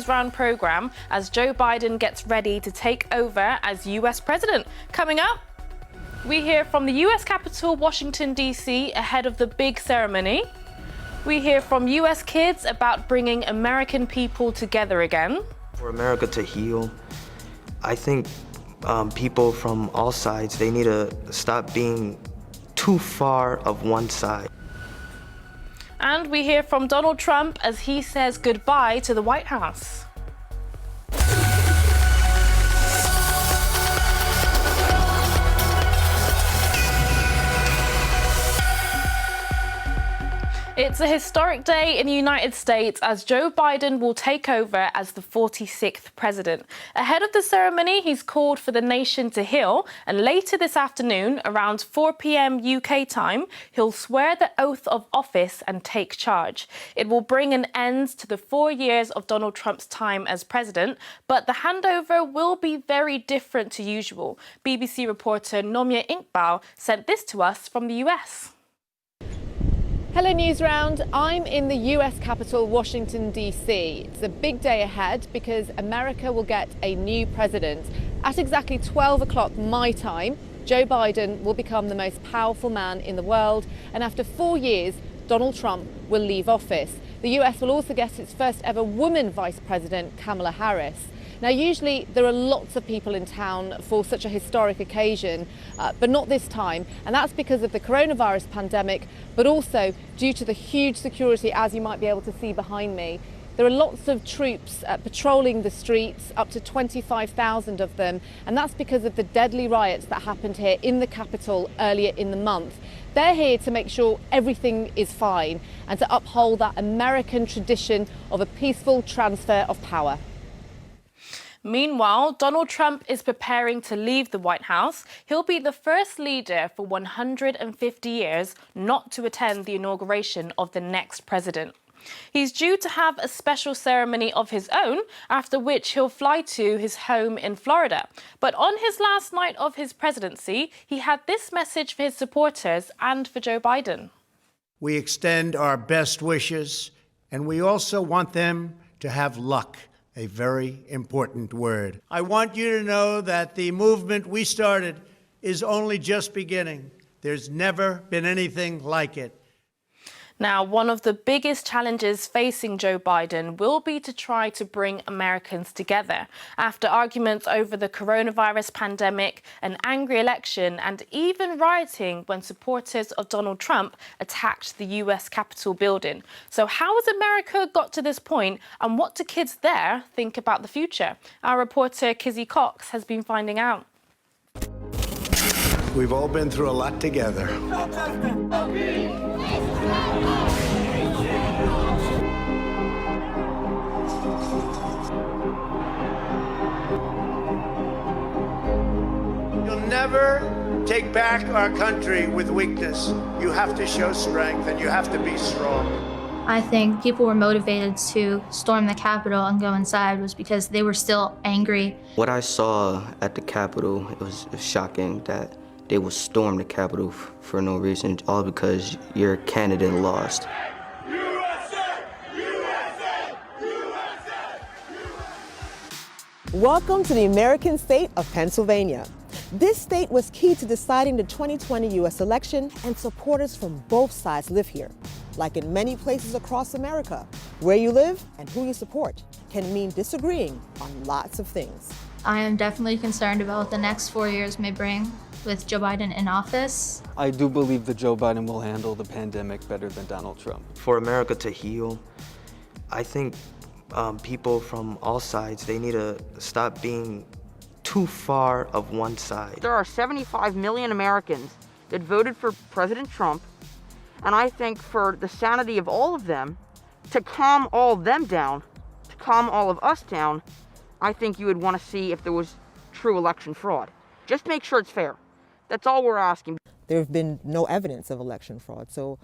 Newsround program as Joe Biden gets ready to take over as US president. Coming up, we hear from the US Capitol, Washington, D.C. ahead of the big ceremony. We hear from US kids about bringing American people together again. For America to heal, I think people from all sides, they need to stop being too far of one side. And we hear from Donald Trump as he says goodbye to the White House. It's a historic day in the United States as Joe Biden will take over as the 46th president. Ahead of the ceremony, he's called for the nation to heal, and later this afternoon, around 4 p.m. UK time, he'll swear the oath of office and take charge. It will bring an end to the 4 years of Donald Trump's time as president, but the handover will be very different to usual. BBC reporter Nomia Inkbal sent this to us from the US. Hello Newsround, I'm in the US Capitol, Washington, D.C. It's a big day ahead because America will get a new president. At exactly 12 o'clock my time, Joe Biden will become the most powerful man in the world, and after 4 years, Donald Trump will leave office. The US will also get its first ever woman vice president, Kamala Harris. Now, usually there are lots of people in town for such a historic occasion, but not this time. And that's because of the coronavirus pandemic, but also due to the huge security, as you might be able to see behind me. There are lots of troops patrolling the streets, up to 25,000 of them. And that's because of the deadly riots that happened here in the Capitol earlier in the month. They're here to make sure everything is fine and to uphold that American tradition of a peaceful transfer of power. Meanwhile, Donald Trump is preparing to leave the White House. He'll be the first leader for 150 years not to attend the inauguration of the next president. He's due to have a special ceremony of his own, after which he'll fly to his home in Florida. But on his last night of his presidency, he had this message for his supporters and for Joe Biden. We extend our best wishes, and we also want them to have luck. A very important word. I want you to know that the movement we started is only just beginning. There's never been anything like it. Now, one of the biggest challenges facing Joe Biden will be to try to bring Americans together. After arguments over the coronavirus pandemic, an angry election, and even rioting when supporters of Donald Trump attacked the US Capitol building. So how has America got to this point, and what do kids there think about the future? Our reporter Kizzy Cox has been finding out. We've all been through a lot together. You'll never take back our country with weakness. You have to show strength and you have to be strong. I think people were motivated to storm the Capitol and go inside was because they were still angry. What I saw at the Capitol, it was shocking that they would storm the Capitol for no reason, all because your candidate lost. Welcome to the American state of Pennsylvania. This state was key to deciding the 2020 U.S. election, and supporters from both sides live here. Like in many places across America, where you live and who you support can mean disagreeing on lots of things. I am definitely concerned about what the next 4 years may bring with Joe Biden in office. I do believe that Joe Biden will handle the pandemic better than Donald Trump. For America to heal, I think people from all sides, they need to stop being too far of one side. There are 75 million Americans that voted for President Trump, and I think for the sanity of all of them, to calm all of them down, to calm all of us down, I think you would want to see if there was true election fraud. Just make sure it's fair. That's all we're asking. There have been no evidence of election fraud, so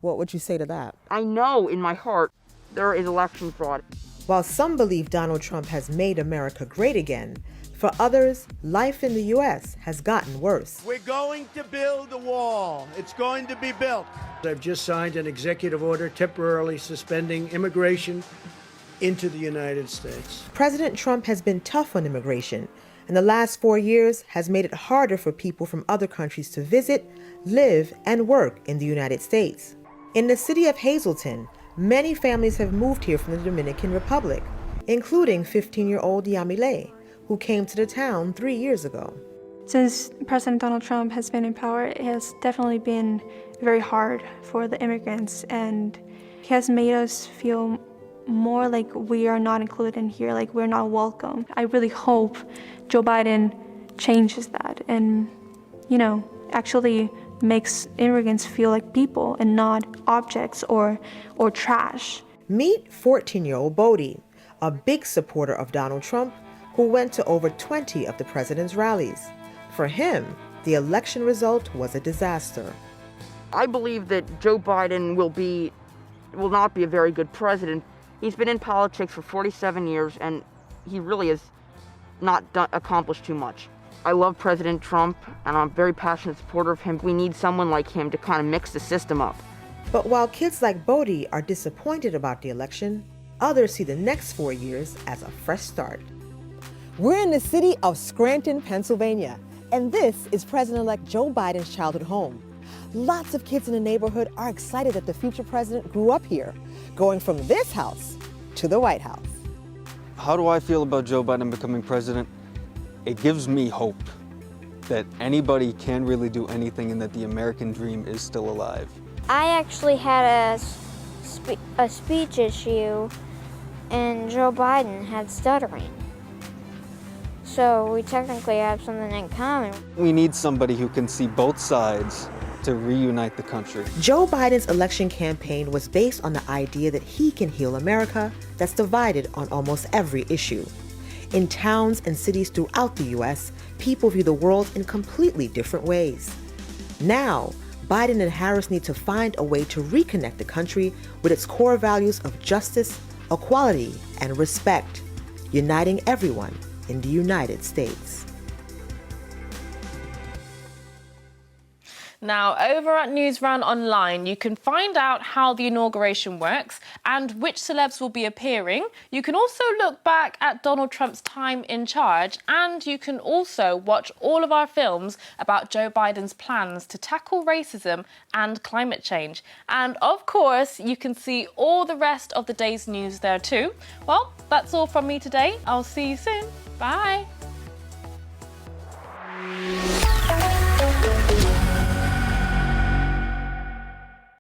what would you say to that? I know in my heart there is election fraud. While some believe Donald Trump has made America great again, for others, life in the U.S. has gotten worse. We're going to build a wall. It's going to be built. I've just signed an executive order temporarily suspending immigration into the United States. President Trump has been tough on immigration, and the last 4 years has made it harder for people from other countries to visit, live, and work in the United States. In the city of Hazleton, many families have moved here from the Dominican Republic, including 15-year-old Yamile, who came to the town 3 years ago. Since President Donald Trump has been in power, it has definitely been very hard for the immigrants, and he has made us feel more like we are not included in here, like we're not welcome. I really hope Joe Biden changes that and, actually makes immigrants feel like people and not objects or trash. Meet 14-year-old Bodie, a big supporter of Donald Trump who went to over 20 of the president's rallies. For him, the election result was a disaster. I believe that Joe Biden will not be a very good president. He's been in politics for 47 years, and he really has not accomplished too much. I love President Trump, and I'm a very passionate supporter of him. We need someone like him to kind of mix the system up. But while kids like Bodie are disappointed about the election, others see the next 4 years as a fresh start. We're in the city of Scranton, Pennsylvania, and this is President-elect Joe Biden's childhood home. Lots of kids in the neighborhood are excited that the future president grew up here, going from this house to the White House. How do I feel about Joe Biden becoming president? It gives me hope that anybody can really do anything and that the American dream is still alive. I actually had a speech issue, and Joe Biden had stuttering. So we technically have something in common. We need somebody who can see both sides to reunite the country. Joe Biden's election campaign was based on the idea that he can heal America that's divided on almost every issue. In towns and cities throughout the U.S., people view the world in completely different ways. Now, Biden and Harris need to find a way to reconnect the country with its core values of justice, equality, and respect, uniting everyone in the United States. Now, over at Newsround Online, you can find out how the inauguration works and which celebs will be appearing. You can also look back at Donald Trump's time in charge, and you can also watch all of our films about Joe Biden's plans to tackle racism and climate change. And of course, you can see all the rest of the day's news there too. Well, that's all from me today. I'll see you soon. Bye.